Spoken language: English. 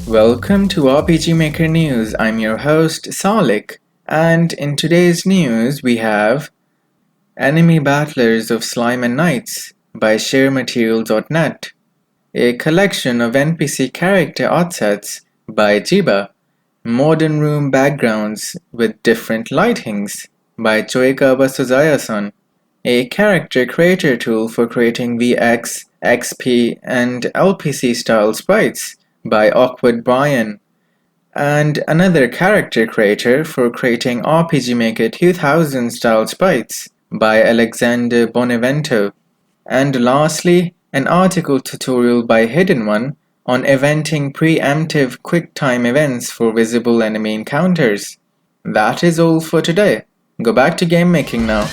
Welcome to RPG Maker News. I'm your host, Salik, and in today's news we have Enemy Battlers of Slime and Knights by ShareMaterial.net, a collection of NPC character artsets by Chiba, Modern Room Backgrounds with Different Lightings by Choikaba Suzayasan, a character creator tool for creating VX, XP, and LPC style sprites by Awkward Brian, and another character creator for creating RPG Maker 2000 style sprites by Alexander Bonavento, and lastly, an article tutorial by Hidden One on eventing preemptive quick-time events for visible enemy encounters. That is all for today. Go back to game making now.